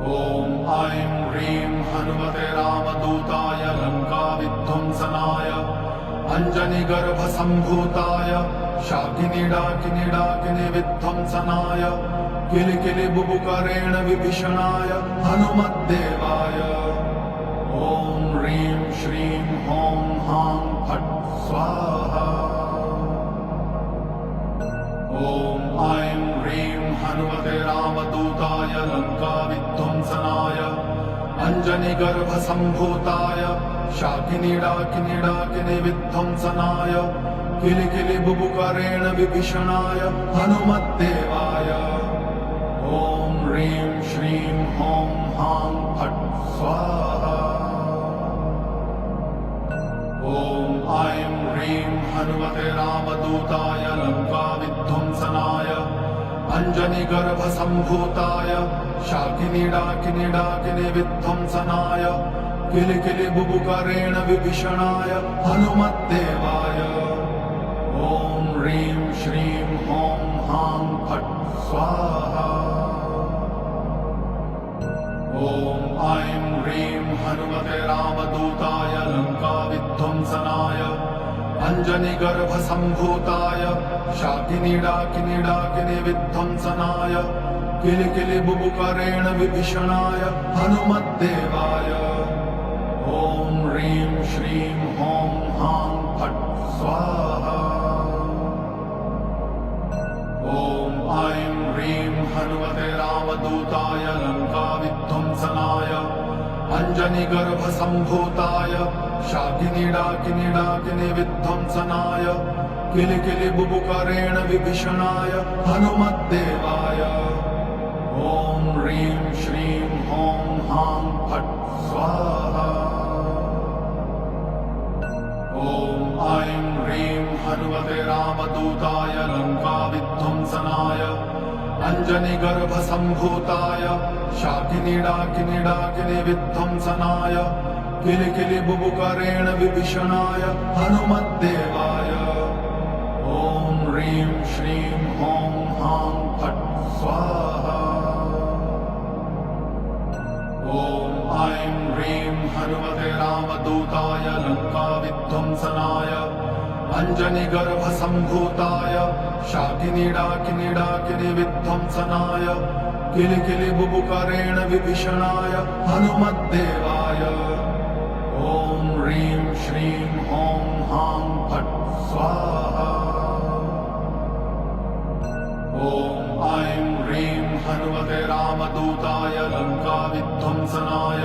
ॐ ऐं ह्रीं हनुमते रामदूताय लङ्काविध्वंसनाय अञ्जनिगर्भसम्भूताय शाकिनीडाकिनीडाकिनी विध्वंसनाय किलिकिलिबुबुकरेण विभीषणाय हनुमद्देवाय ॐ ह्रीं श्रीं ह्रौं हां फट् स्वाहा। ॐ ऐं ह्रीं हनुमते रामदूताय लङ्काविध्वंसनाय अञ्जनिगर्भसम्भूताय शाकिनीडाकिनीडाकिनी विध्वंसनाय किलिकिलिबुबुकरेण विभीषणाय हनुमद्देवाय ॐ ह्रीं श्रीं ह्रौं हां फट् स्वाहा। ॐ ऐं ह्रीं हनुमते रामदूताय लङ्काविध्वंसनाय अञ्जनिगर्भसम्भूताय शाकिनीडाकिनीडाकिनी विध्वंसनाय किलिकिलिबुबुकरेण विभीषणाय हनुमद्देवाय ॐ ह्रीं श्रीं ह्रौं हां फट् स्वाहा। ॐ ऐं ह्रीं हनुमते रामदूताय लङ्काविध्वंसनाय अञ्जनिगर्भसम्भूताय शाकिनीडाकिनीडाकिनी विध्वंसनाय किलिकिलिबुबुकरेण विभीषणाय हनुमद्देवाय ॐ ह्रीं श्रीं ह्रौं हां फट् स्वाहा। ॐ ऐं ह्रीं हनुमते रामदूताय लङ्काविध्वंसनाय अञ्जनिगर्भसम्भूताय शाकिनीडाकिनीडाकिनी विध्वंसनाय किलिकिलिबुबुकरेण विभीषणाय हनुमद्देवाय ॐ ह्रीं श्रीं ह्रौं हां फट् स्वाहा। ॐ ऐं ह्रीं हनुमते रामदूताय लङ्काविध्वंसनाय अञ्जनिगर्भसम्भूताय शाकिनीडाकिनीडाकिनी विध्वंसनाय किलिकिलिबुबुकरेण विभीषणाय हनुमद्देवाय ॐ ह्रीं श्रीं ह्रौं हां फट् स्वाहा। ॐ ऐं ह्रीं हनुमते रामदूताय लङ्काविध्वंसनाय अञ्जनिगर्भसम्भूताय शाकिनीडाकिनीडाकिनी विध्वंसनाय किलिकिलिबुबुकरेण विभीषणाय हनुमद्देवाय ॐ ह्रीं श्रीं ह्रौं हां फट् स्वाहा। ॐ ऐं ह्रीं हनुमते रामदूताय लङ्काविध्वंसनाय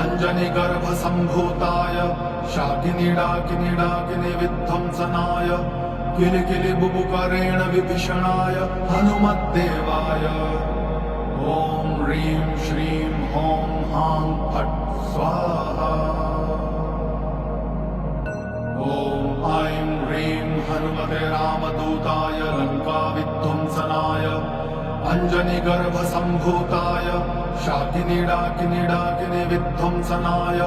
अञ्जनिगर्भसम्भूताय शाकिनीडाकिनीडाकिनी विध्वंसनाय किलिकिलिबुबुकरेण विभीषणाय हनुमद्देवाय ॐ ह्रीं श्रीं ह्रौं हां फट् स्वाहा। ॐ ऐं ह्रीं हनुमते रामदूताय लङ्काविध्वंसनाय अञ्जनिगर्भसम्भूताय शाकिनीडाकिनीडाकिनी विध्वंसनाय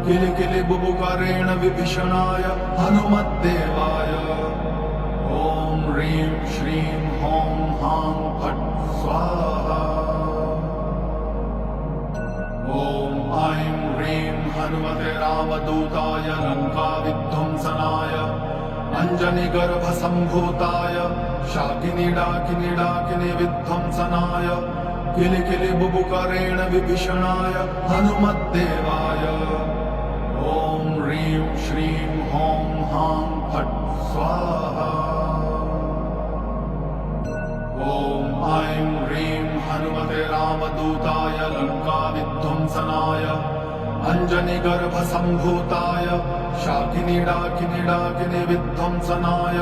किलिकिलिबुबुकरेण विभीषणाय हनुमद्देवाय ॐ ह्रीं श्रीं ह्रौं हां फट् स्वाहा। ॐ ऐं ह्रीं हनुमते रामदूताय लङ्काविध्वंसनाय अञ्जनिगर्भसम्भूताय शाकिनीडाकिनीडाकिनी विध्वंसनाय किलिकिलिबुबुकरेण विभीषणाय हनुमद्देवाय ॐ ह्रीं श्रीं ह्रौं हां फट् स्वाहा। ॐ ऐं ह्रीं हनुमते रामदूताय लङ्काविध्वंसनाय अञ्जनिगर्भसम्भूताय शाकिनीडाकिनीडाकिनी विध्वंसनाय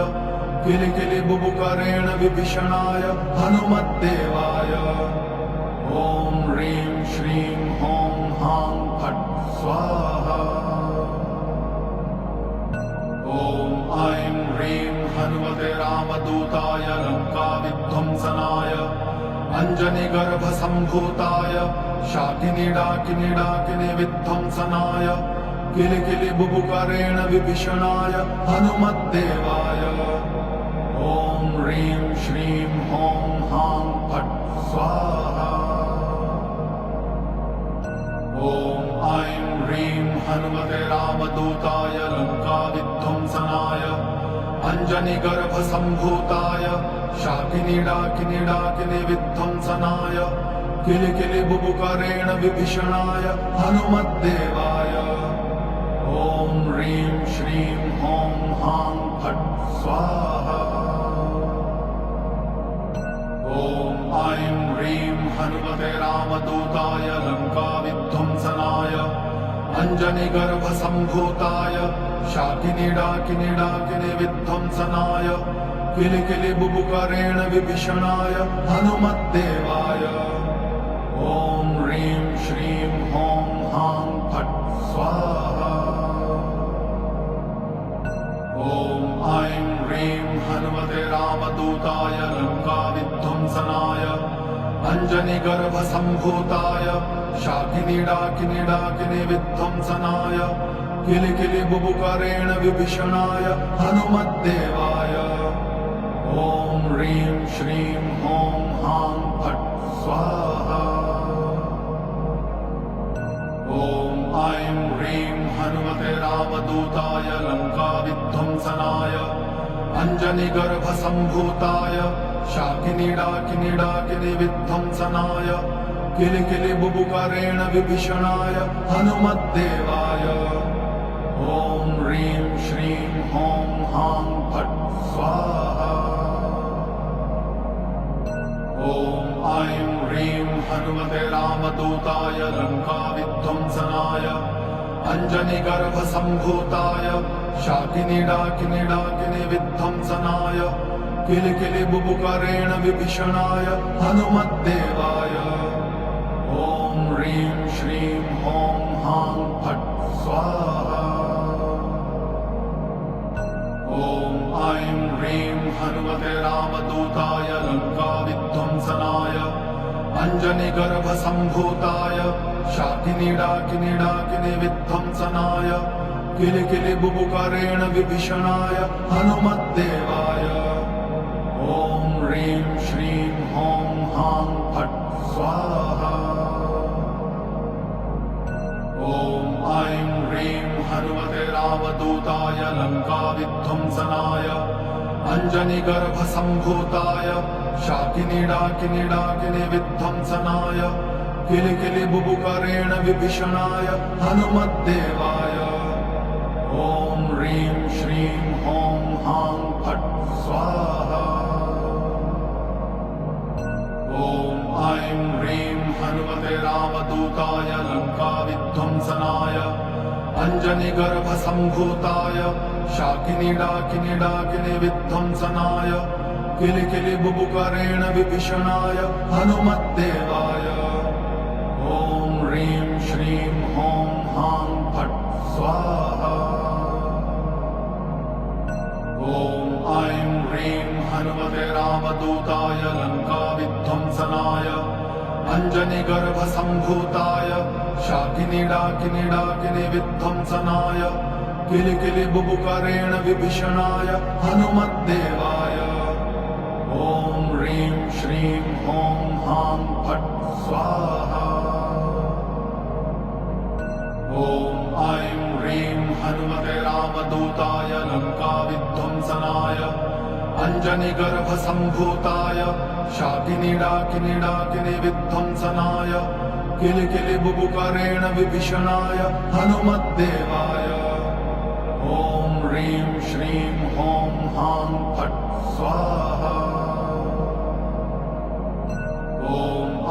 किलिकिलिबुबुकरेण विभीषणाय हनुमद्देवाय ॐ ह्रीं श्रीं ह्रौं हां फट् स्वाहा। ॐ ऐं ह्रीं हनुमते रामदूताय लङ्काविध्वंसनाय अञ्जनिगर्भसम्भूताय शाकिनीडाकिनीडाकिनी विध्वंसनाय किलिकिलिबुबुकरेण विभीषणाय हनुमद्देवाय ॐ ह्रीं श्रीं ह्रौं हां फट् स्वाहा। हनुमते रामदूताय लङ्काविध्वंसनाय अञ्जनिगर्भसम्भूताय शाकिनीडाकिनीडाकिनी विध्वंसनाय किलिकिलिबुबुकरेण विभीषणाय हनुमद्देवाय ॐ ह्रीं श्रीं ॐ हां फट् स्वाहा। ॐ ऐं ह्रीं हनुमते रामदूताय लङ्काविध्वंसनाय अञ्जनिगर्भसम्भूताय शाकिनीडाकिनीडाकिनी विध्वंसनाय किलिकिलिबुबुकरेण विभीषणाय हनुमद्देवाय ॐ ह्रीं श्रीं ॐ हां फट् स्वाहा। ॐ ऐं ह्रीं हनुमते रामदूताय लङ्काविध्वंसनाय अञ्जनिगर्भसम्भूताय शाकिनीडाकिनीडाकिनी विध्वंसनाय किलिकिलिबुबुकरेण विभीषणाय हनुमद्देवाय ॐ ह्रीं श्रीं ॐ हां फट् स्वाहा। ॐ ऐं ह्रीं हनुमते रामदूताय लङ्काविध्वंसनाय अञ्जनिगर्भसम्भूताय शाकिनीडाकिनीडाकिनी विध्वंसनाय किलिकिलिबुबुकरेण विभीषणाय हनुमद्देवाय ॐ ह्रीं श्रीं ॐ हां फट् स्वाहा। ॐ ऐं ह्रीं हनुमते रामदूताय लङ्काविध्वंसनाय अञ्जनिगर्भसम्भूताय शाकिनीडाकिनीडाकिनी विध्वंसनाय किलिकिलिबुबुकरेण विभीषणाय हनुमद्देवाय ॐ ह्रीं श्रीं ॐ हां फट् स्वाहा। ॐ ऐं ह्रीं हनुमते रामदूताय लङ्काविध्वंसनाय अञ्जनिगर्भसम्भूताय शाकिनीडाकिनीडाकिनी विध्वंसनाय किलिकिलिबुबुकरेण विभीषणाय हनुमद्देवाय ॐ ह्रीं श्रीं ॐ हां फट् स्वाहा। ॐ ऐं ह्रीं हनुमते रामदूताय लङ्काविध्वंसनाय अञ्जनिगर्भसम्भूताय शाकिनीडाकिनीडाकिनी विध्वंसनाय किलिकिलिबुबुकरेण विभीषणाय हनुमद्देवाय ॐ ह्रीं श्रीं ॐ हां फट् स्वाहा। ॐ ऐं ह्रीं हनुमते रामदूताय लङ्काविध्वंसनाय अञ्जनिगर्भसम्भूताय शाकिनीडाकिनीडाकिनी विध्वंसनाय किलिकिलिबुबुकरेण विभीषणाय हनुमद्देवाय ॐ ह्रीं श्रीं ॐ हां फट् स्वाहा। ॐ ऐं ह्रीं हनुमते रामदूताय लङ्काविध्वंसनाय अञ्जनिगर्भसम्भूताय शाकिनीडाकिनीडाकिनी विध्वंसनाय किलिकिलिबुबुकरेण विभीषणाय हनुमद्देवाय ॐ ह्रीं श्रीं ॐ हां फट् स्वाहा। ॐ ऐं ह्रीं हनुमते रामदूताय लङ्काविध्वंसनाय अञ्जनिगर्भसम्भूताय शाकिनीडाकिनीडाकिनी विध्वंसनाय किलिकिलिबुबुकरेण विभीषणाय हनुमद्देवाय ॐ ह्रीं श्रीं ॐ हां फट् स्वाहा। ॐ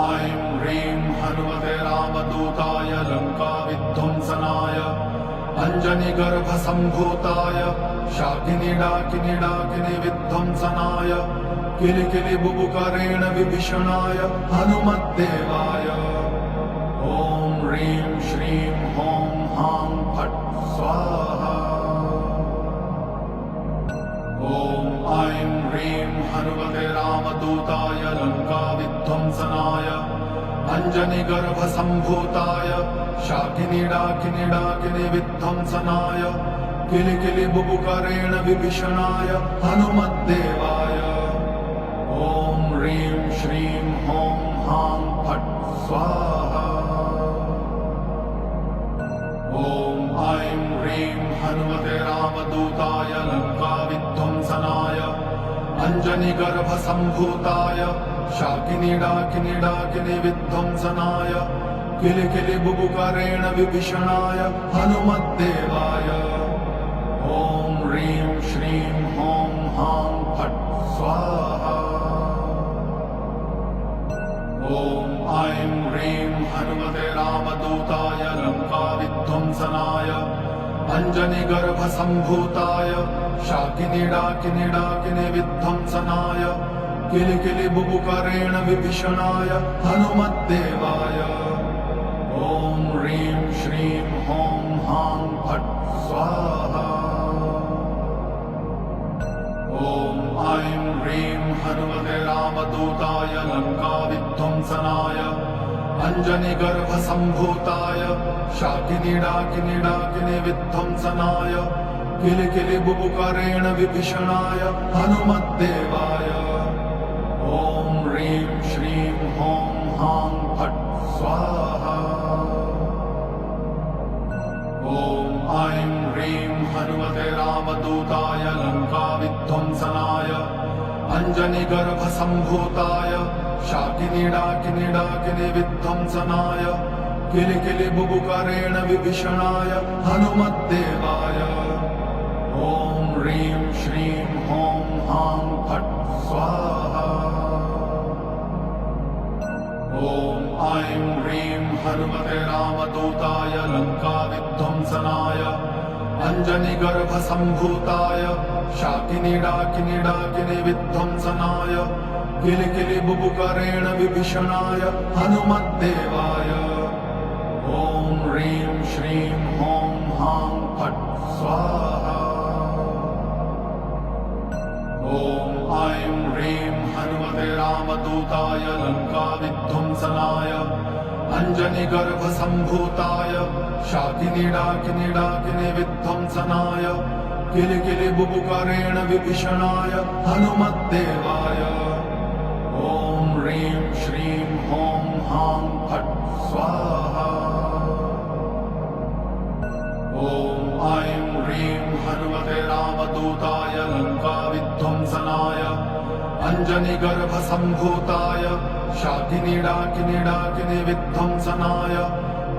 ऐं ह्रीं हनुमते रामदूताय लङ्काविध्वंसनाय अञ्जनिगर्भसम्भूताय शाकिनीडाकिनीडाकिनी विध्वंसनाय किलिकिलिबुबुकरेण विभीषणाय हनुमद्देवाय ॐ ह्रीं श्रीं ॐ हां फट् स्वाहा। ॐ ऐं ह्रीं हनुमते रामदूताय लङ्काविध्वंसनाय अञ्जनिगर्भसम्भूताय शाकिनीडाकिनीडाकिनी विध्वंसनाय किलिकिलिबुबुकरेण विभीषणाय हनुमद्देवाय ॐ ह्रीं श्रीं ॐ हां फट् स्वाहा। ॐ हनुमते रामदूताय लङ्काविध्वंसनाय अञ्जनिगर्भसम्भूताय शाकिनीडाकिनीडाकिनी विध्वंसनाय किलिकिलिबुबुकरेण विभीषणाय हनुमद्देवाय ॐ ह्रीं श्रीं ॐ हां फट् स्वाहा। ॐ ऐं ह्रीं हनुमते रामदूताय लङ्काविध्वंसनाय अञ्जनिगर्भसम्भूताय शाकिनीडाकिनीडाकिनी विध्वंसनाय किलिकिलिबुबुकरेण विभीषणाय हनुमद्देवाय ॐ ह्रीं श्रीं ॐ हां फट् स्वाहा। ॐ ऐं ह्रीं हनुमते रामदूताय लङ्काविध्वंसनाय अञ्जनिगर्भसम्भूताय शाकिनीडाकिनीडाकिनी विध्वंसनाय किलिकिलिबुबुकरेण विभीषणाय हनुमद्देवाय ॐ ह्रीं श्रीं ॐ हां फट् स्वाहा। ॐ ऐं ह्रीं हनुमते रामदूताय लङ्काविध्वंसनाय अञ्जनिगर्भसम्भूताय शाकिनीडाकिनीडाकिनी विध्वंसनाय किलिकिलिबुबुकरेण विभीषणाय हनुमद्देवाय ॐ ह्रीं श्रीं ॐ हां फट् स्वाहा। ॐ ऐं ह्रीं हनुमते रामदूताय लङ्काविध्वंसनाय अञ्जनिगर्भसम्भूताय शाकिनीडाकिनीडाकिनी विध्वंसनाय किलिकिलिबुबुकरेण विभीषणाय हनुमद्देवाय ॐ ह्रीं श्रीं ॐ हां फट् स्वाहा। ॐ ऐं ह्रीं हनुमते रामदूताय लङ्काविध्वंसनाय अञ्जनिगर्भसम्भूताय शाकिनीडाकिनीडाकिनी विध्वंसनाय किलिकिलिबुबुकरेण विभीषणाय हनुमद्देवाय ॐ ह्रीं श्रीं ॐ हां फट् स्वाहा। ॐ ऐं ह्रीं हनुमते रामदूताय लङ्काविध्वंसनाय अञ्जनिगर्भसम्भूताय शाकिनीडाकिनीडाकिनी विध्वंसनाय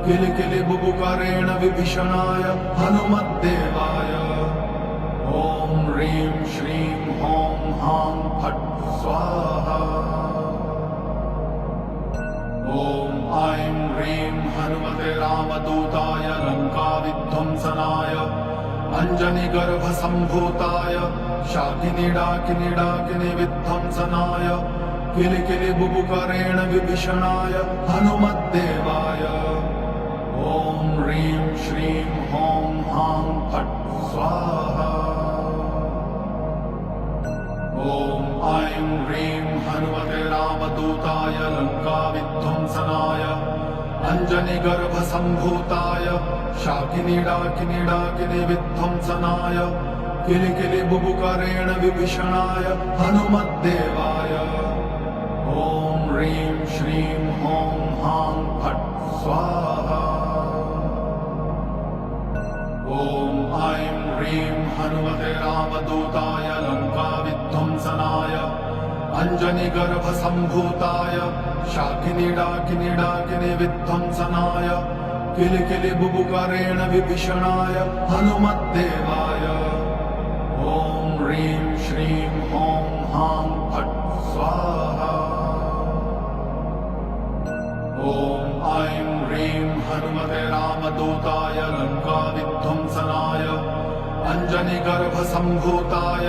किलिकिलिबुबुकरेण विभीषणाय हनुमद्देवाय ॐ ह्रीं श्रीं ॐ हां फट् स्वाहा। ॐ ऐं ह्रीं हनुमते रामदूताय लङ्काविध्वंसनाय अञ्जनिगर्भसम्भूताय शाकिनीडाकिनीडाकिनी विध्वंसनाय किलिकिलिबुबुकरेण विभीषणाय हनुमद्देवाय ॐ ह्रीं श्रीं ॐ हां फट् स्वाहा। ॐ ऐं ह्रीं हनुमते रामदूताय लङ्काविध्वंसनाय अञ्जनिगर्भसम्भूताय शाकिनीडाकिनीडाकिनी विध्वंसनाय किलिकिलिबुबुकरेण विभीषणाय हनुमद्देवाय ॐ ह्रीं श्रीं ॐ हां फट् स्वाहा। ॐ ऐं ह्रीं हनुमते रामदूताय लङ्काविध्वंसनाय अञ्जनिगर्भसम्भूताय शाकिनीडाकिनीडाकिनी विध्वंसनाय किलिकिलिबुबुकरेण विभीषणाय हनुमद्देवाय ॐ ह्रीं श्रीं ॐ हां फट् स्वाहा। ॐ ऐं ह्रीं हनुमते रामदूताय लङ्काविध्वंसनाय अञ्जनिगर्भसम्भूताय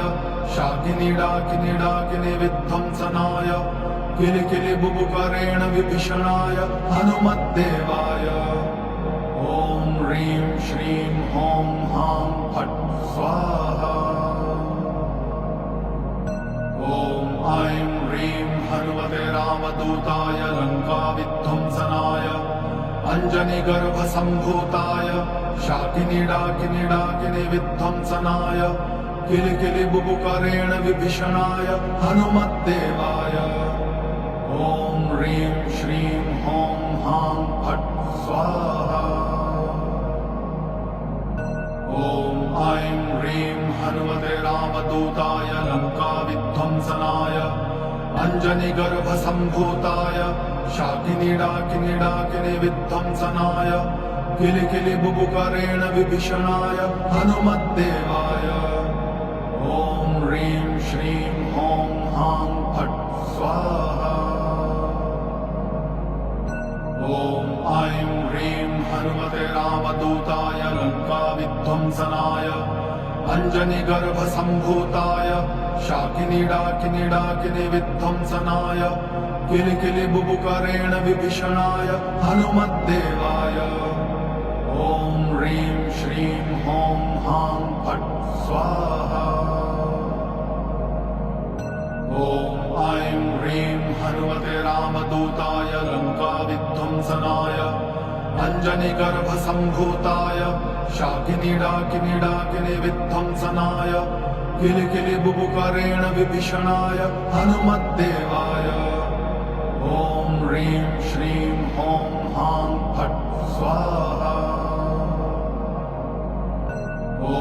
शाकिनीडाकिनीडाकिनी विध्वंसनाय किलिकिलिबुबुकरेण विभीषणाय हनुमद्देवाय ॐ ह्रीं श्रीं ॐ हां फट् स्वाहा। ॐ ऐं ह्रीं हनुमते रामदूताय लङ्काविध्वंसनाय अञ्जनिगर्भसम्भूताय शाकिनीडाकिनीडाकिनी विध्वंसनाय किलिकिलिबुबुकरेण विभीषणाय हनुमद्देवाय ॐ ह्रीं श्रीं ॐ हां फट् स्वाहा। ॐ रामदूताय लङ्काविध्वंसनाय अञ्जनिगर्भसम्भूताय शाकिनीडाकिनीडाकिनी विध्वंसनाय किलिकिलिबुबुकरेण विभीषणाय हनुमद्देवाय ॐ ह्रीं श्रीं ॐ हां फट् स्वाहा ॐ ऐं ह्रीं हनुमते रामदूताय लङ्काविध्वंसनाय अञ्जनिगर्भसम्भूताय शाकिनीडाकिनीडाकिनी विध्वंसनाय किलिकिलिबुबुकरेण विभीषणाय हनुमद्देवाय ॐ ह्रीं श्रीं ॐ हां फट् स्वाहा ॐ ऐं ह्रीं हनुमते रामदूताय लङ्काविध्वंसनाय अञ्जनिगर्भसम्भूताय शाकिनीडाकिनीडाकिनी विध्वंसनाय किलिकिलिबुबुकरेण विभीषणाय हनुमद्देवाय ॐ ह्रीं श्रीं ॐ हां फट् स्वाहा ॐ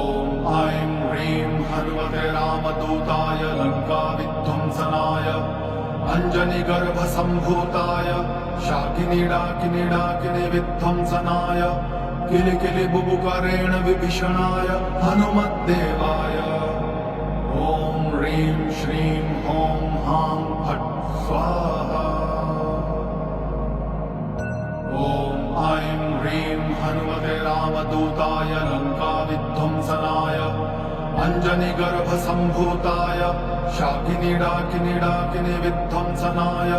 ऐं ह्रीं हनुमते रामदूताय लङ्काविध्वंसनाय अञ्जनिगर्भसम्भूताय शाकिनीडाकिनीडाकिनी विध्वंसनाय किलिकिलिबुबुकरेण विभीषणाय हनुमद्देवाय ॐ ह्रीं श्रीं ॐ हां फट् स्वाहा ॐ ऐं ह्रीं हनुमते रामदूताय लङ्काविध्वंसनाय अञ्जनिगर्भसम्भूताय शाकिनीडाकिनीडाकिनी विध्वंसनाय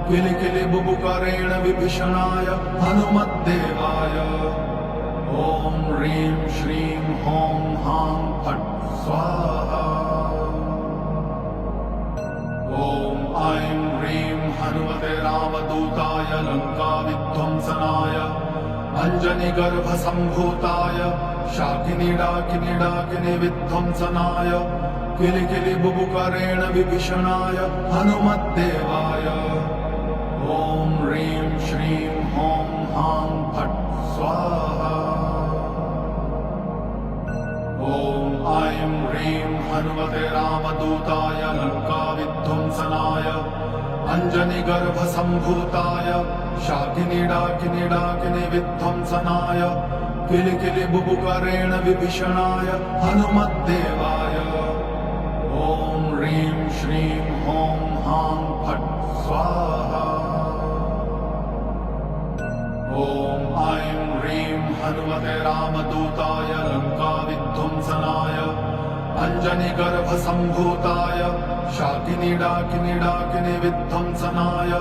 किलिकिलिबुबुकरेण विभीषणाय हनुमद्देवाय ॐ ह्रीं श्रीं ॐ हां फट् स्वाहा ॐ ऐं ह्रीं हनुमते रामदूताय लङ्काविध्वंसनाय अञ्जनिगर्भसम्भूताय शाकिनीडाकिनीडाकिनी विध्वंसनाय किलिकिलिबुबुकरेण विभीषणाय हनुमद्देवाय ॐ ह्रीं श्रीं ॐ हां फट् स्वाहा ॐ ऐं ह्रीं हनुमते रामदूताय लङ्काविध्वंसनाय अञ्जनिगर्भसम्भूताय शाकिनीडाकिनीडाकिनी विध्वंसनाय किलिकिलिबुबुकरेण विभीषणाय हनुमद्देवाय ॐ ह्रीं श्रीं ॐ हां फट् स्वाहा ॐ ऐं ह्रीं हनुमते रामदूताय लङ्काविध्वंसनाय अञ्जनिगर्भसम्भूताय शाकिनीडाकिनीडाकिनी विध्वंसनाय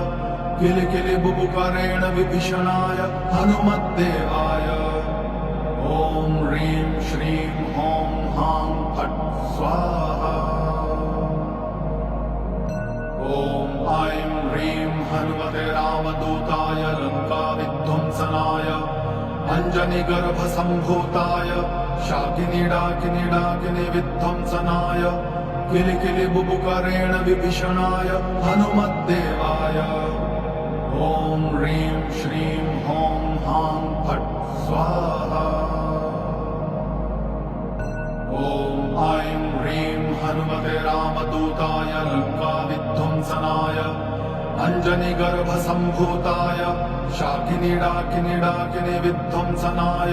किलिकिलिबुबुकरेण विभीषणाय हनुमद्देवाय ॐ ह्रीं श्रीं ॐ हां फट् स्वाहा ॐ ऐं ह्रीं हनुमते रामदूताय लङ्काविध्वंसनाय अञ्जनिगर्भसम्भूताय शाकिनीडाकिनीडाकिनी विध्वंसनाय किलिकिलिबुबुकरेण विभीषणाय हनुमद्देवाय ॐ ह्रीं श्रीं ॐ हां फट् स्वाहा ॐ ऐं ह्रीं हनुमते रामदूताय लङ्काविध्वंसनाय अञ्जनिगर्भसम्भूताय शाकिनीडाकिनीडाकिनी विध्वंसनाय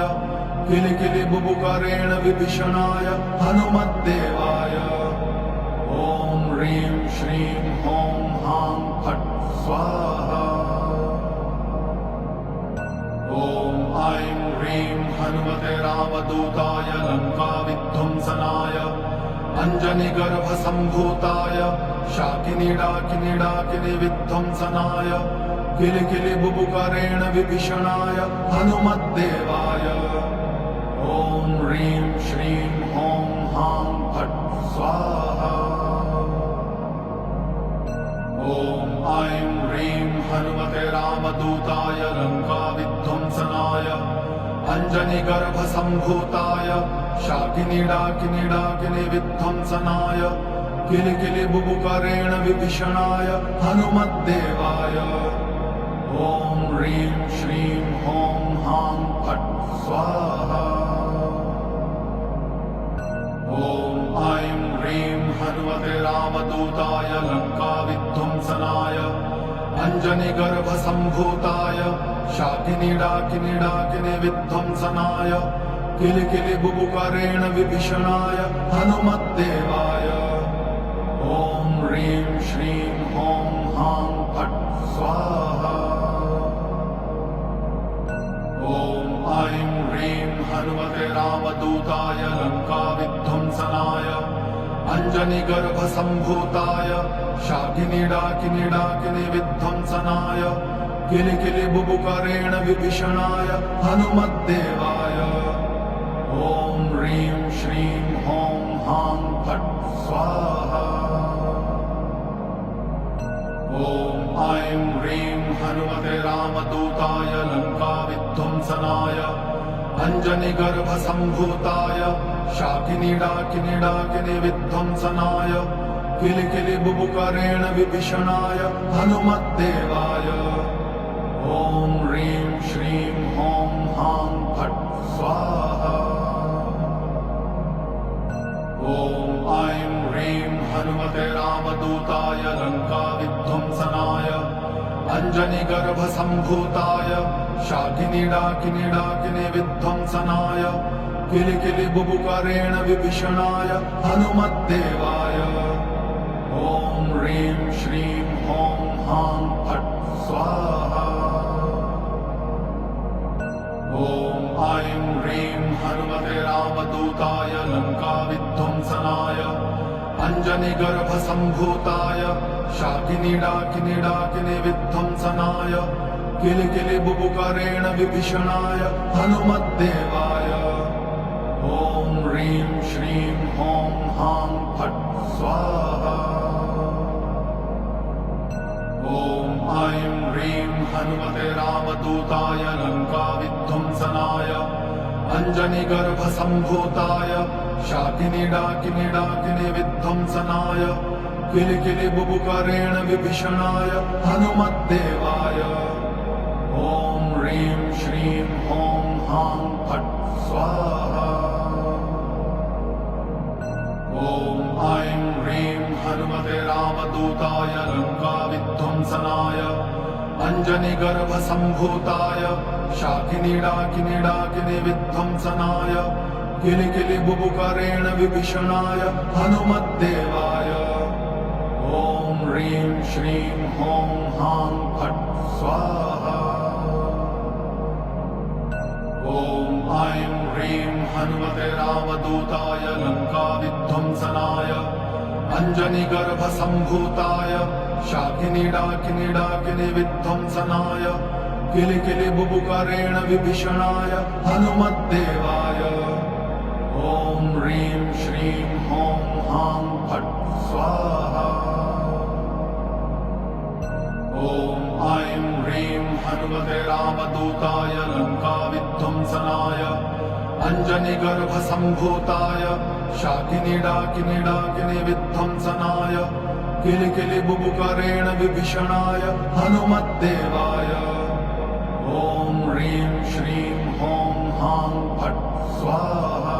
किलिकिलिबुबुकरेण विभीषणाय हनुमद्देवाय ॐ ह्रीं श्रीं ॐ हां फट् स्वाहा ॐ ऐं ह्रीं हनुमते रामदूताय लङ्काविध्वंसनाय अञ्जनिगर्भसम्भूताय शाकिनीडाकिनीडाकिनी विध्वंसनाय किलिकिलिबुबुकरेण विभीषणाय हनुमद्देवाय ॐ ह्रीं श्रीं ॐ हां फट् स्वाहा ॐ ऐं ह्रीं हनुमते रामदूताय लङ्काविध्वंसनाय अञ्जनिगर्भसम्भूताय शाकिनीडाकिनीडाकिनी विध्वंसनाय किलिकिलिबुबुकरेण विभीषणाय हनुमद्देवाय ॐ ह्रीं श्रीं ॐ हां फट् स्वाहा ॐ ऐं ह्रीं हनुमते रामदूताय लङ्काविध्वंसनाय अञ्जनिगर्भसम्भूताय शाकिनीडाकिनीडाकिनी विध्वंसनाय किलिकिलिबुबुकरेण विभीषणाय हनुमद्देवाय ॐ ह्रीं श्रीं ॐ हां फट् स्वाहा। ॐ ऐं ह्रीं हनुमते रामदूताय लङ्काविध्वंसनाय अञ्जनिगर्भसम्भूताय शाकिनीडाकिनीडाकिनी विध्वंसनाय किलिकिलिबुबुकरेण विभीषणाय हनुमद्देवाय ॐ ह्रीं श्रीं ॐ हां फट् स्वाहा। ॐ ऐं ह्रीं हनुमते रामदूताय लङ्काविध्वंसनाय अञ्जनिगर्भसम्भूताय शाकिनीडाकिनीडाकिनी विध्वंसनाय किलिकिलिबुबुकरेण विभीषणाय हनुमद्देवाय ॐ ह्रीं श्रीं ॐ हां फट् स्वाहा। ॐ ऐं ह्रीं हनुमते रामदूताय लङ्काविध्वंसनाय अञ्जनिगर्भसम्भूताय शाकिनीडाकिनीडाकिनी विध्वंसनाय किलिकिलिबुबुकरेण विभीषणाय हनुमद्देवाय ॐ ह्रीं श्रीं ॐ हां फट् स्वाहा। ॐ ऐं ह्रीं हनुमते रामदूताय लङ्काविध्वंसनाय अञ्जनिगर्भसम्भूताय शाकिनीडाकिनीडाकिनी विध्वंसनाय किलिकिलिबुबुकरेण विभीषणाय हनुमद्देवाय ॐ ह्रीं श्रीं ॐ हां फट् स्वाहा। ॐ ऐं ह्रीं हनुमते रामदूताय लङ्काविध्वंसनाय अञ्जनिगर्भसम्भूताय शाकिनीडाकिनीडाकिनी विध्वंसनाय किलिकिलिबुबुकरेण विभीषणाय हनुमद्देवाय ॐ ह्रीं श्रीं ॐ हां फट् स्वाहा। ॐ ऐं ह्रीं हनुमते रामदूताय लङ्काविध्वंसनाय अञ्जनिगर्भसम्भूताय शाकिनीडाकिनीडाकिनी विध्वंसनाय किलिकिलिबुबुकरेण विभीषणाय हनुमद्देवाय ॐ ह्रीं श्रीं ॐ हां फट् स्वाहा। ॐ ऐं ह्रीं हनुमते रामदूताय लङ्काविध्वंसनाय अञ्जनिगर्भसम्भूताय शाकिनीडाकिनीडाकिनी विध्वंसनाय किलिकिलिबुबुकरेण विभीषणाय हनुमद्देवाय ॐ ह्रीं श्रीं ॐ हां फट् स्वाहा। ॐ ऐं ह्रीं हनुमते रामदूताय लङ्काविध्वंसनाय अञ्जनिगर्भसम्भूताय शाकिनीडाकिनीडाकिनी विध्वंसनाय किलिकिलिबुबुकरेण विभीषणाय हनुमद्देवाय ॐ ह्रीं श्रीं ॐ हां फट् स्वाहा।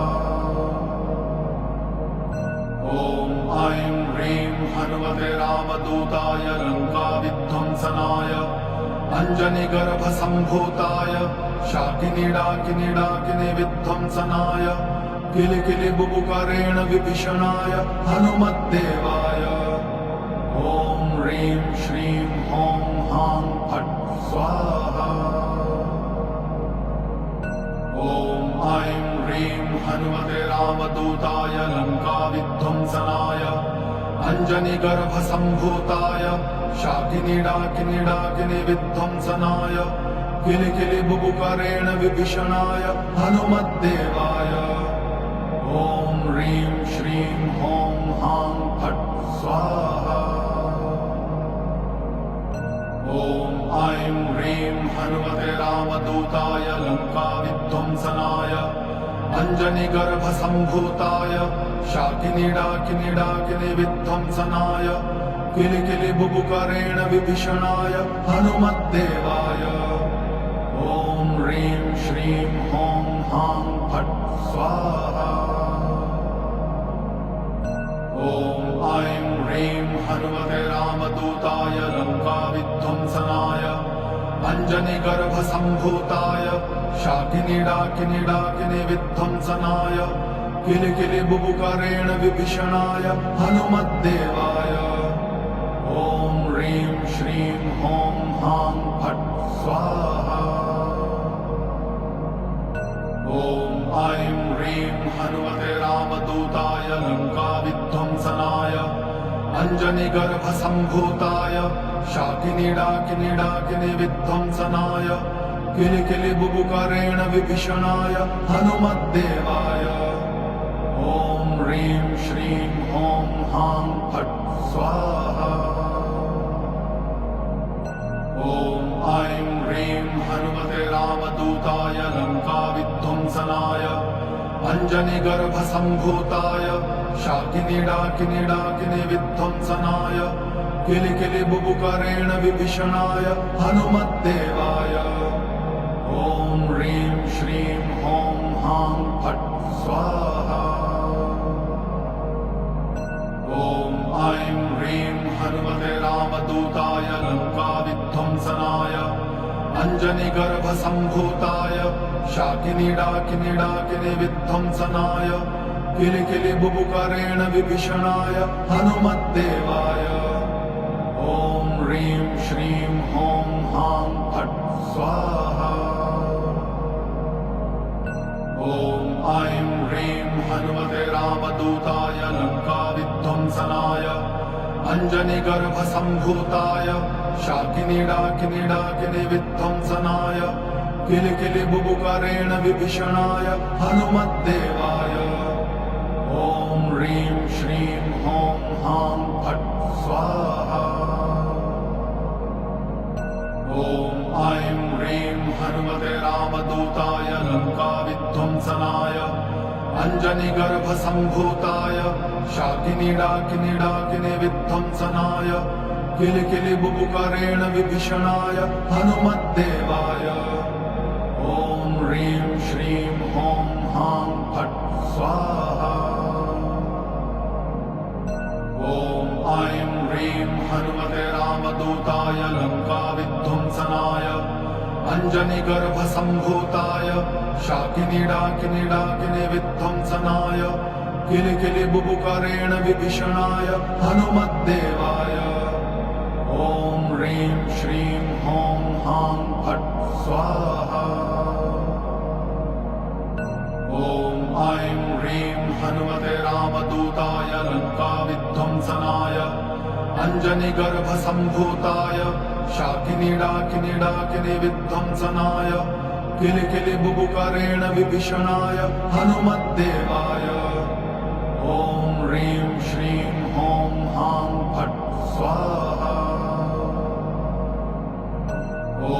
ॐ ऐं ह्रीं हनुमते रामदूताय लङ्काविध्वंसनाय अञ्जनिगर्भसम्भूताय शाकिनीडाकिनीडाकिनी विध्वंसनाय किलिकिलिबुबुकरेण विभीषणाय हनुमद्देवाय ॐ ह्रीं श्रीं ॐ हां फट् स्वाहा। ॐ ऐं ह्रीं हनुमते रामदूताय लङ्काविध्वंसनाय अञ्जनिगर्भसम्भूताय शाकिनीडाकिनीडाकिनी विध्वंसनाय किलिकिलिबुबुकरेण विभीषणाय हनुमद्देवाय ॐ ह्रीं श्रीं ॐ हां फट् स्वाहा। ॐ ऐं ह्रीं हनुमते रामदूताय लङ्काविध्वंसनाय अञ्जनिगर्भसम्भूताय शाकिनीडाकिनीडाकिनी विध्वंसनाय किलिकिलिबुबुकरेण विभीषणाय हनुमद्देवाय ॐ ह्रीं श्रीं ॐ हां फट् स्वाहा। ॐ ऐं ह्रीं हनुमते रामदूताय लङ्काविध्वंसनाय अञ्जनिगर्भसम्भूताय शाकिनीडाकिनीडाकिनी विध्वंसनाय किलिकिलिबुबुकरेण विभीषणाय हनुमद्देवाय ॐ ह्रीं श्रीं ह्रौं हां फट् स्वाहा। ॐ ऐं ह्रीं हनुमते रामदूताय लङ्काविध्वंसनाय अञ्जनिगर्भसम्भूताय शाकिनीडाकिनीडाकिनी विध्वंसनाय किलिकिलिबुबुकरेण विभीषणाय हनुमद्देवाय ॐ ह्रीं श्रीं ह्रौं हां फट् स्वाहा। ॐ ऐं ह्रीं हनुमते रामदूताय लङ्काविध्वंसनाय अञ्जनिगर्भसम्भूताय शाकिनीडाकिनीडाकिनी विध्वंसनाय किलिकिलिबुबुकरेण विभीषणाय हनुमद्देवाय ॐ ह्रीं श्रीं ह्रौं हां फट् स्वाहा। ॐ ऐं ह्रीं हनुमते रामदूताय लङ्काविध्वंसनाय अञ्जनिगर्भसम्भूताय शाकिनीडाकिनीडाकिनी विध्वंसनाय किलिकिलिबुबुकरेण विभीषणाय हनुमद्देवाय ॐ ह्रीं श्रीं ह्रौं हां फट् स्वाहा। ॐ ऐं ह्रीं हनुमते रामदूताय लङ्काविध्वंसनाय अञ्जनिगर्भसम्भूताय शाकिनीडाकिनीडाकिनी विध्वंसनाय किलिकिलिबुबुकरेण विभीषणाय हनुमद्देवाय ॐ ह्रीं श्रीं ह्रौं हां फट् स्वाहा। ॐ ऐं ह्रीं हनुमते रामदूताय लङ्काविध्वंसनाय अञ्जनिगर्भसम्भूताय शाकिनीडाकिनीडाकिनी विध्वंसनाय किलिकिलिबुबुकरेण विभीषणाय हनुमद्देवाय ॐ ह्रीं श्रीं ह्रौं हां फट् स्वाहा। ॐ ऐं ह्रीं हनुमते रामदूताय लङ्काविध्वंसनाय अञ्जनिगर्भसम्भूताय शाकिनीडाकिनीडाकिनी विध्वंसनाय किलिकिलिबुबुकरेण विभीषणाय हनुमद्देवाय ॐ ह्रीं श्रीं ह्रौं हां फट् स्वाहा। ॐ ऐं ह्रीं हनुमते रामदूताय लङ्काविध्वंसनाय अञ्जनिगर्भसम्भूताय शाकिनीडाकिनीडाकिनी विध्वंसनाय किलिकिलिबुबुकरेण विभीषणाय हनुमद्देवाय ॐ ह्रीं श्रीं ह्रौं हां फट् स्वाहा। ॐ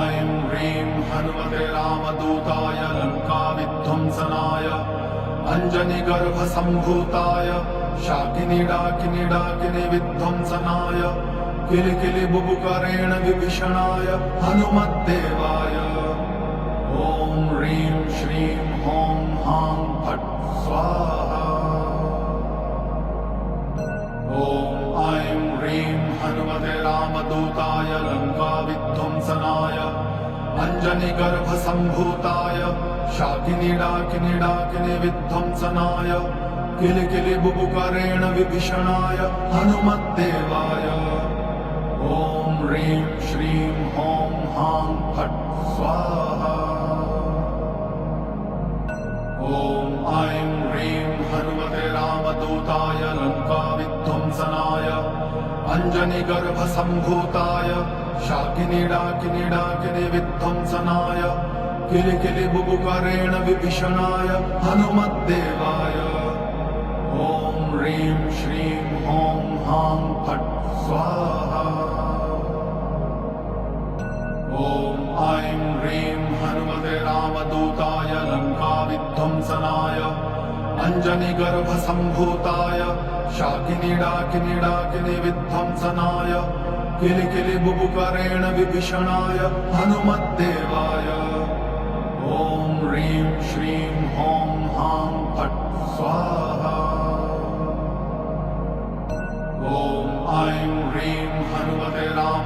ऐं ह्रीं हनुमते रामदूताय लङ्काविध्वंसनाय अञ्जनिगर्भसम्भूताय शाकिनीडाकिनीडाकिनी विध्वंसनाय किलिकिलिबुबुकरेण विभीषणाय हनुमद्देवाय ॐ ह्रीं श्रीं ह्रौं हां फट् स्वाहा। ॐ ऐं ह्रीं हनुमते रामदूताय लङ्काविध्वंसनाय अञ्जनिगर्भसम्भूताय शाकिनीडाकिनीडाकिनी विध्वंसनाय किलिकिलिबुबुकरेण विभीषणाय हनुमद्देवाय ॐ ह्रीं श्रीं ह्रौं हां फट् स्वाहा। ॐ ऐं ह्रीं हनुमते रामदूताय लङ्काविध्वंसनाय अञ्जनिगर्भसम्भूताय शाकिनीडाकिनीडाकिनी विध्वंसनाय किलिकिलिबुबुकरेण विभीषणाय हनुमद्देवाय ॐ ह्रीं श्रीं ह्रौं हां फट् स्वाहा। ॐ ऐं ह्रीं हनुमते रामदूताय लङ्काविध्वंसनाय अञ्जनिगर्भसम्भूताय शाकिनीडाकिनीडाकिनी विध्वंसनाय किलिकिलिबुबुकरेण विभीषणाय हनुमद्देवाय ॐ ह्रीं श्रीं ह्रौं हां फट् स्वाहा।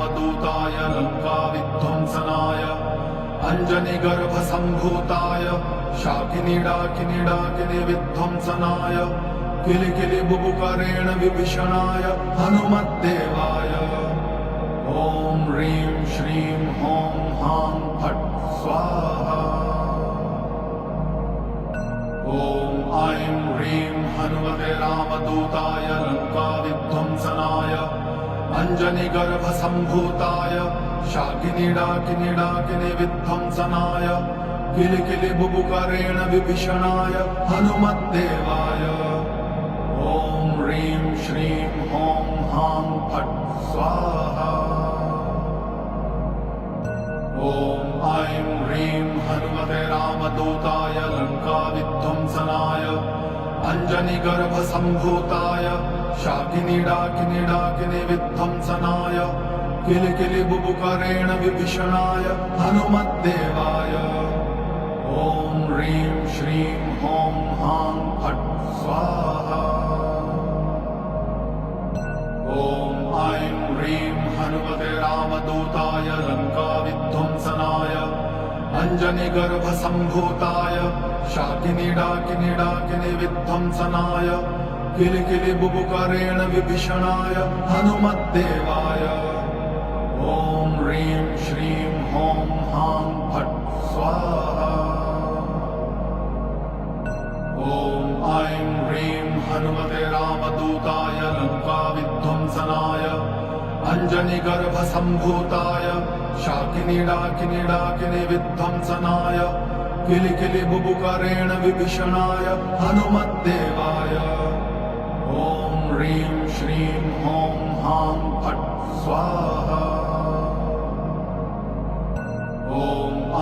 रामदूताय लङ्काविध्वंसनाय अञ्जनिगर्भसम्भूताय शाकिनी विध्वंसनाय किलिकिलि बुबुकरेण विभीषणाय हनुमद्देवाय ॐ ह्रीं श्रीं ॐ हां फट् स्वाहा ॐ ऐं ह्रीं हनुमते रामदूताय लङ्काविध्वंसनाय अञ्जनिगर्भसम्भूताय शाकिनी विध्वंसनाय किलिकिलि बुबुकरेण विभीषणाय हनुमद्देवाय ॐ ह्रीं श्रीं ॐ हां फट् स्वाहा ॐ ऐं ह्रीं हनुमते रामदूताय लङ्काविध्वंसनाय अञ्जनिगर्भसम्भूताय शाकिनी विध्वंसनाय किलिकिलि बुबुकरेण विभीषणाय हनुमद्देवाय ॐ ह्रीं श्रीं ॐ हां फट् स्वाहा ॐ ऐं ह्रीं हनुमते रामदूताय लङ्काविध्वंसनाय अञ्जनिगर्भसम्भूताय शाकिनी विध्वंसनाय किलिकिलि बुबुकरेण विभीषणाय हनुमद्देवाय ॐ ह्रीं श्रीं ॐ हां फट् स्वाहा ॐ ऐं ह्रीं हनुमते रामदूताय लङ्काविध्वंसनाय अञ्जनिगर्भसम्भूताय शाकिनी विध्वंसनाय किलिकिलि बुबुकरेण विभीषणाय हनुमद्देवाय ॐ ह्रीं श्रीं ॐ हां फट् स्वाहा ॐ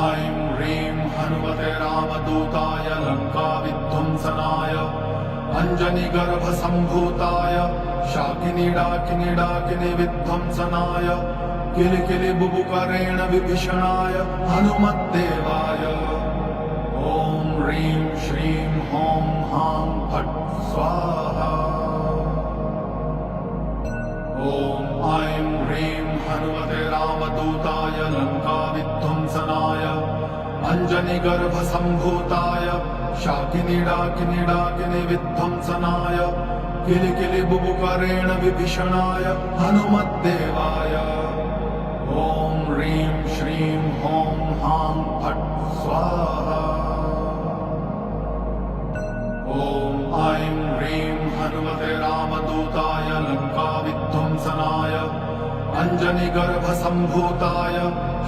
ऐं ह्रीं हनुमते रामदूताय लङ्काविध्वंसनाय अञ्जनिगर्भसम्भूताय शाकिनी विध्वंसनाय किलिकिलि बुबुकरेण विभीषणाय हनुमद्देवाय ॐ ह्रीं श्रीं ॐ हां फट् स्वाहा ॐ ऐं ह्रीं हनुमते रामदूताय लङ्काविध्वंसनाय अञ्जनिगर्भसम्भूताय शाकिनी विध्वंसनाय किलिकिलि बुबुकरेण विभीषणाय हनुमद्देवाय ॐ ह्रीं श्रीं ॐ हां फट् स्वाहा ॐ ऐं ह्रीं हनुमते रामदूताय लङ्काविध्वंसनाय अञ्जनिगर्भसम्भूताय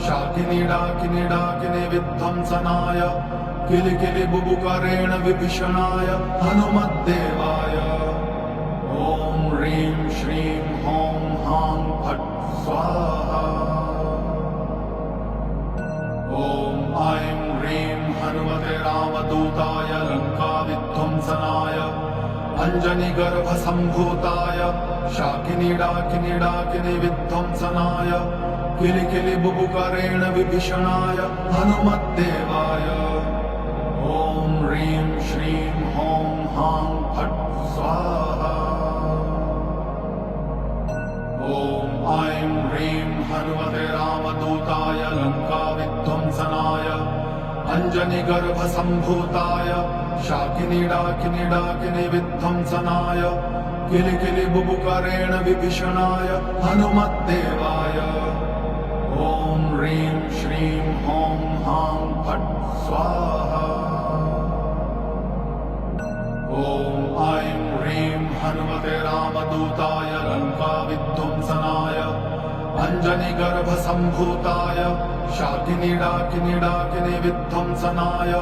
शाकिनी विध्वंसनाय किलिकिलि बुबुकरेण विभीषणाय हनुमद्देवाय ॐ ह्रीं श्रीं ॐ हां फट् स्वाहा ॐ ऐं ह्रीं हनुमते रामदूताय लङ्काविध्वंसनाय अञ्जनिगर्भसम्भूताय शाकिनी विध्वंसनाय किलिकिलि बुबुकरेण विभीषणाय हनुमद्देवाय ॐ ह्रीं श्रीं ॐ हां फट् स्वाहा ॐ ऐं ह्रीं हनुमते रामदूताय लङ्काविध्वंसनाय अञ्जनिगर्भसम्भूताय शाकिनी विध्वंसनाय किलिकिलि बुबुकरेण विभीषणाय हनुमद्देवाय ॐ ह्रीं श्रीं ॐ हां फट् स्वाहा ॐ ऐं ह्रीं हनुमते रामदूताय लङ्काविध्वंसनाय अञ्जनिगर्भसम्भूताय शाकिनी विध्वंसनाय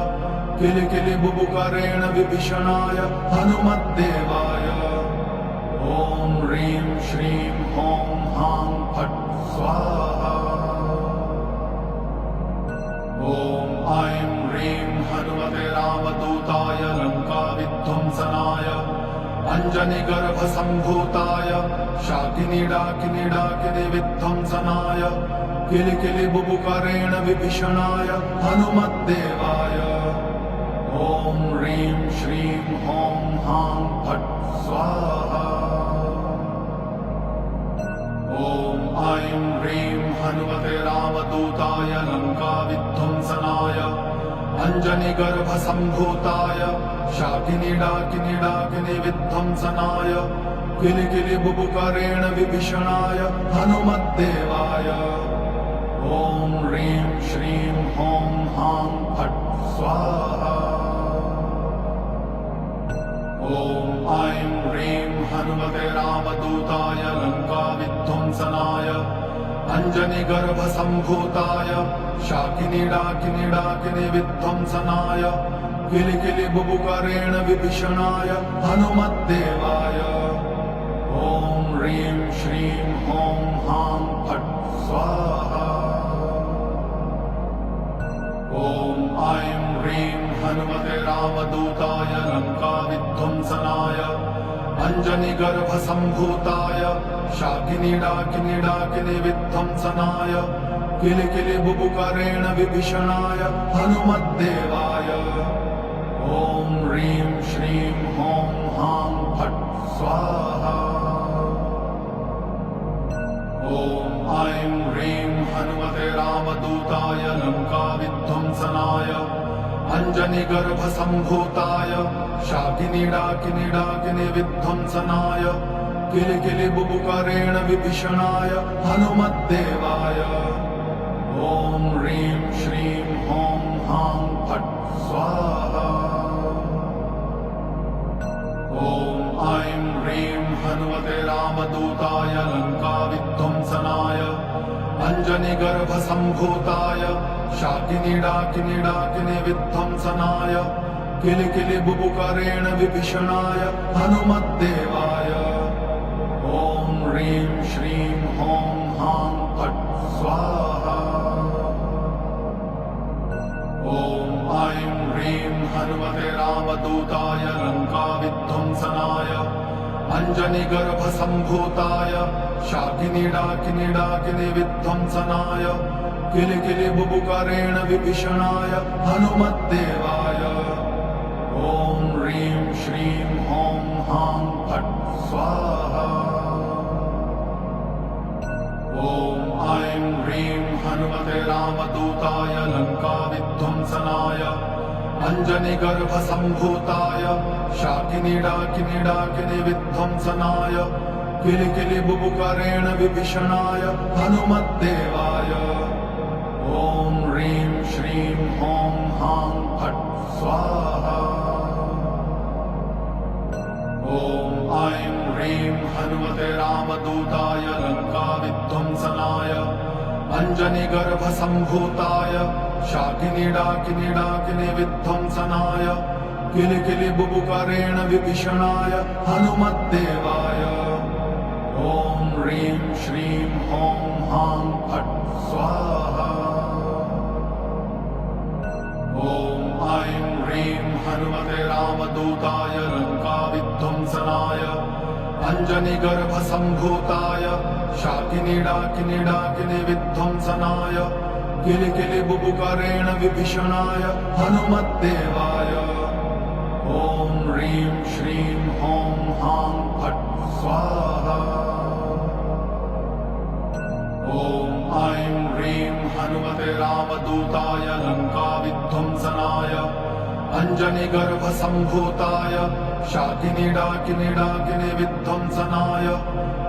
किलिकिलि बुबुकरेण विभीषणाय हनुमद्देवाय ॐ ह्रीं श्रीं ॐ हां फट् स्वाहा ॐ ऐं ह्रीं हनुमते रामदूताय लङ्काविध्वंसनाय अञ्जनिगर्भसम्भूताय शाकिनी विध्वंसनाय किलिकिलि बुबुकरेण विभीषणाय हनुमद्देवाय ॐ ह्रीं श्रीं ॐ हां फट् स्वाहा ॐ ऐं ह्रीं लङ्काविध्वंसनाय अञ्जनिगर्भसम्भूताय शाकिनीडाकिनीडाकिनी विध्वंसनाय किलिकिलिबुबुकरेण विभीषणाय हनुमद्देवाय ॐ ह्रीं श्रीं ॐ हां फट् स्वाहा। ॐ ऐं ह्रीं हनुमते रामदूताय लङ्काविध्वंसनाय अञ्जनिगर्भसम्भूताय शाकिनीडाकिनीडाकिनी विध्वंसनाय किलिकिलिबुबुकरेण विभीषणाय हनुमद्देवाय ॐ ह्रीं श्रीं ॐ हां फट् स्वाहा। ॐ ऐं ह्रीं हनुमते रामदूताय लङ्काविध्वंसनाय अञ्जनिगर्भसम्भूताय शाकिनीडाकिनीडाकिनी विध्वंसनाय किलिकिलिबुबुकरेण विभीषणाय हनुमद्देवाय ॐ ह्रीं श्रीं ॐ हां फट् स्वाहा। ॐ ऐं ह्रीं हनुमते रामदूताय लङ्काविध्वंसनाय अञ्जनिगर्भसम्भूताय शाकिनीडाकिनीडाकिनी विध्वंसनाय किलिकिलिबुबुकरेण विभीषणाय हनुमद्देवाय ॐ ह्रीं श्रीं ॐ हां फट् स्वाहा। ॐ ऐं ह्रीं हनुमते रामदूताय लङ्काविध्वंसनाय अञ्जनिगर्भसम्भूताय शाकिनीडाकिनीडाकिनी विध्वंसनाय किलिकिलिबुबुकरेण विभीषणाय हनुमद्देवाय ॐ ह्रीं श्रीं ॐ हां फट् स्वाहा। ॐ ऐं ह्रीं हनुमते रामदूताय लङ्काविध्वंसनाय अञ्जनिगर्भसम्भूताय शाकिनीडाकिनीडाकिनी विध्वंसनाय किलिकिलिबुबुकरेण विभीषणाय हनुमद्देवाय ॐ ह्रीं श्रीं ॐ हां फट् स्वाहा। ॐ ऐं ह्रीं हनुमते रामदूताय लङ्काविध्वंसनाय अञ्जनिगर्भसम्भूताय शाकिनीडाकिनीडाकिनी विध्वंसनाय किलिकिलिबुबुकरेण विभीषणाय हनुमद्देवाय ॐ ह्रीं श्रीं ॐ हां फट् स्वाहा। ॐ ऐं ह्रीं हनुमते रामदूताय लङ्काविध्वंसनाय अञ्जनिगर्भसम्भूताय शाकिनीडाकिनीडाकिनी विध्वंसनाय किलिकिलिबुबुकरेण विभीषणाय हनुमद्देवाय ॐ ह्रीं श्रीं ॐ हां फट् स्वाहा। ॐ ऐं ह्रीं हनुमते रामदूताय लङ्काविध्वंसनाय अञ्जनिगर्भसम्भूताय शाकिनीडाकिनीडाकिनी विध्वंसनाय किलिकिलिबुबुकरेण विभीषणाय हनुमद्देवाय ॐ ह्रीं श्रीं ॐ हां फट् स्वाहा। ॐ ऐं ह्रीं हनुमते रामदूताय लङ्काविध्वंसनाय अञ्जनिगर्भसम्भूताय शाकिनीडाकिनीडाकिनी विध्वंसनाय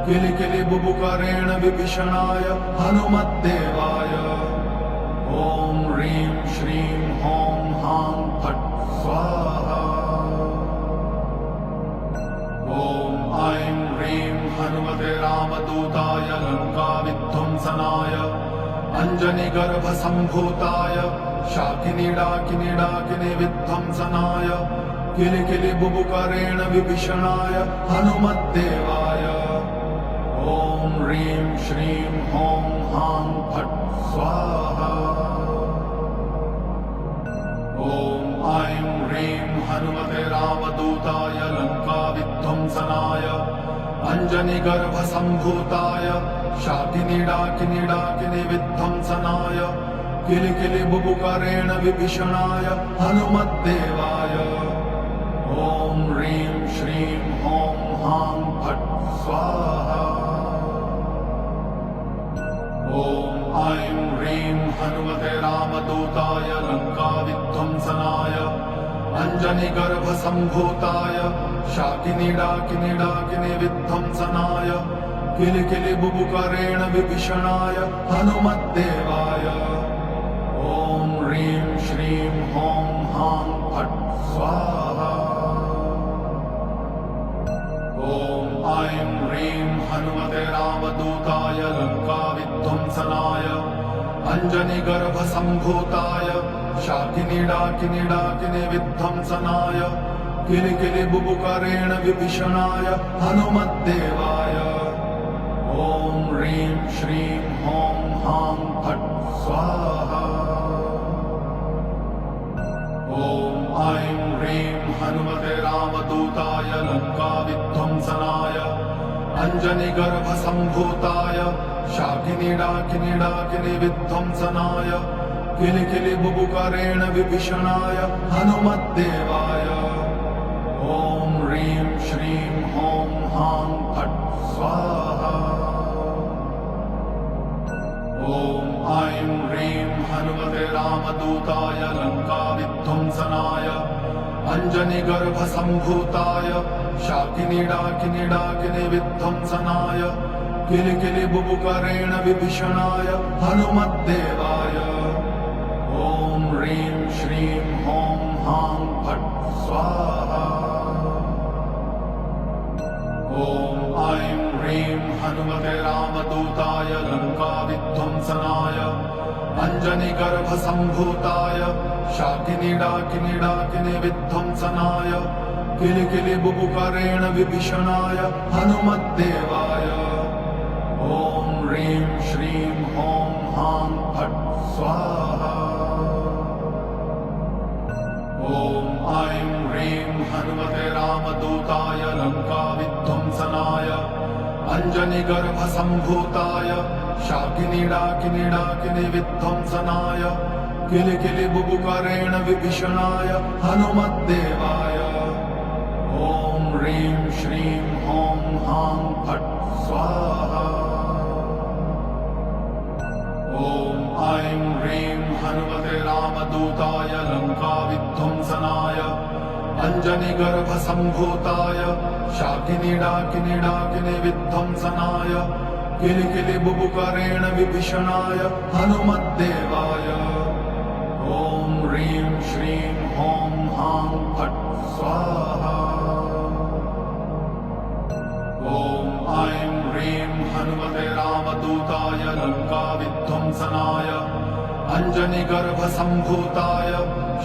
किलिकिलिबुबुकरेण विभीषणाय हनुमद्देवाय ॐ ह्रीं श्रीं ॐ हां फट् स्वाहा। ॐ ऐं ह्रीं हनुमते रामदूताय लङ्काविध्वंसनाय अञ्जनिगर्भसम्भूताय शाकिनीडाकिनीडाकिनी विध्वंसनाय किलिकिलिबुबुकरेण विभीषणाय हनुमद्देवाय ॐ ह्रीं श्रीं ॐ हां फट् स्वाहा। ॐ ऐं ह्रीं हनुमते रामदूताय लङ्काविध्वंसनाय अञ्जनिगर्भसम्भूताय शाकिनीडाकिनीडाकिनी विध्वंसनाय किलिकिलिबुबुकरेण विभीषणाय हनुमद्देवाय ॐ ह्रीं श्रीं ॐ हां फट् स्वाहा। ॐ ऐं ह्रीं हनुमते रामदूताय लङ्काविध्वंसनाय अञ्जनिगर्भसम्भूताय शाकिनीडाकिनीडाकिनी विध्वंसनाय किलिकिलिबुबुकरेण विभीषणाय हनुमद्देवाय ॐ ह्रीं श्रीं ह्रौं हां फट् स्वाहा। ॐ ऐं ह्रीं हनुमते रामदूताय लङ्काविध्वंसनाय अञ्जनिगर्भसम्भूताय शाकिनीडाकिनीडाकिनी विध्वंसनाय किलिकिलिबुबुकरेण विभीषणाय हनुमद्देवाय ॐ ह्रीं श्रीं ह्रौं हां फट् स्वाहा। ॐ ऐं ह्रीं हनुमते रामदूताय लङ्काविध्वंसनाय अञ्जनिगर्भसम्भूताय शाकिनीडाकिनीडाकिनी विध्वंसनाय किलिकिलिबुबुकरेण विभीषणाय हनुमद्देवाय ॐ ह्रीं श्रीं ह्रौं हां फट् स्वाहा। ॐ ऐं ह्रीं हनुमते रामदूताय लङ्काविध्वंसनाय अञ्जनिगर्भसम्भूताय शाकिनीडाकिनीडाकिनी विध्वंसनाय किलिकिलिबुबुकरेण विभीषणाय हनुमद्देवाय ॐ ह्रीं श्रीं ह्रौं हां फट् स्वाहा। ॐ ऐं ह्रीं हनुमते रामदूताय लङ्काविध्वंसनाय अञ्जनिगर्भसम्भूताय शाकिनीडाकिनीडाकिनी विध्वंसनाय किलिकिलिबुबुकरेण विभीषणाय हनुमद्देवाय ॐ ह्रीं श्रीं ह्रौं हां फट् स्वाहा। ॐ ऐं ह्रीं हनुमते रामदूताय लङ्काविध्वंसनाय अञ्जनिगर्भसम्भूताय शाकिनीडाकिनीडाकिनी विध्वंसनाय किलिकिलिबुबुकरेण विभीषणाय हनुमद्देवाय ॐ ह्रीं श्रीं ह्रौं हां फट् स्वाहा। ॐ ऐं ह्रीं हनुमते रामदूताय लङ्काविध्वंसनाय अञ्जनिगर्भसम्भूताय शाकिनीडाकिनीडाकिनी विध्वंसनाय किलिकिलिबुबुकरेण विभीषणाय हनुमद्देवाय ॐ ह्रीं श्रीं ह्रौं हां फट् स्वाहा। ॐ ऐं ह्रीं हनुमते रामदूताय लङ्काविध्वंसनाय अञ्जनिगर्भसम्भूताय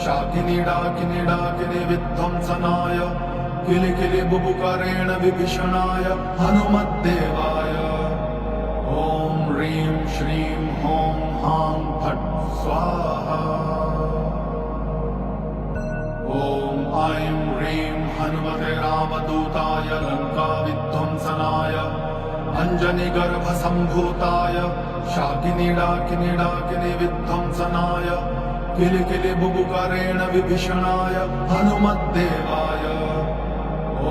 शाकिनीडाकिनीडाकिनी विध्वंसनाय किलिकिलिबुबुकरेण विभीषणाय हनुमद्देवाय ॐ ह्रीं श्रीं ह्रौं हां फट् स्वाहा। ॐ ऐं ह्रीं हनुमते रामदूताय लङ्काविध्वंसनाय अञ्जनिगर्भसम्भूताय शाकिनीडाकिनीडाकिनी विध्वंसनाय किलिकिलिबुबुकरेण विभीषणाय हनुमद्देवाय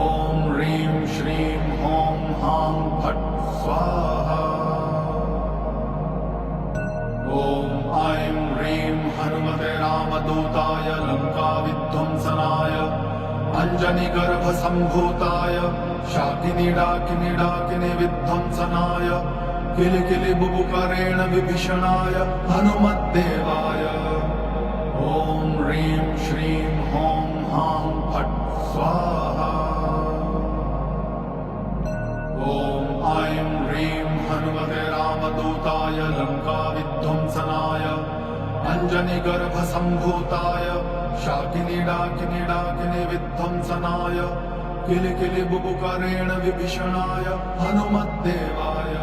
ॐ ह्रीं श्रीं ह्रौं हां फट् स्वाहा। ॐ ऐं ह्रीं हनुमते रामदूताय लङ्काविध्वंसनाय अञ्जनिगर्भसम्भूताय शाकिनीडाकिनीडाकिनी विध्वंसनाय किलिकिलिबुबुकरेण विभीषणाय हनुमद्देवाय ॐ ह्रीं श्रीं ह्रौं हां फट् स्वाहा। ॐ ऐं ह्रीं हनुमते रामदूताय लङ्काविध्वंसनाय अञ्जनिगर्भसम्भूताय शाकिनीडाकिनीडाकिनी विध्वंसनाय किलिकिलिबुबुकरेण विभीषणाय हनुमद्देवाय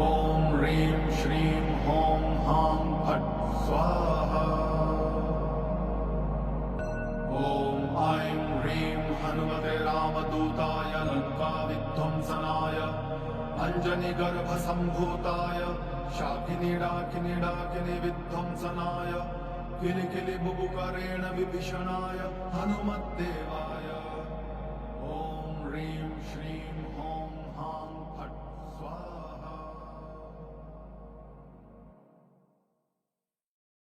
ॐ ह्रीं श्रीं ह्रौं हां फट् स्वाहा। ॐ ऐं ह्रीं हनुमते रामदूताय लङ्काविध्वंसनाय अञ्जनिगर्भसम्भूताय शाकिनीडाकिनीडाकिनी विध्वंसनाय किलिकिलिबुबुकरेण विभीषणाय हनुमद्देवाय ॐ ह्रीं श्रीं ह्रौं हां फट् स्वाहा।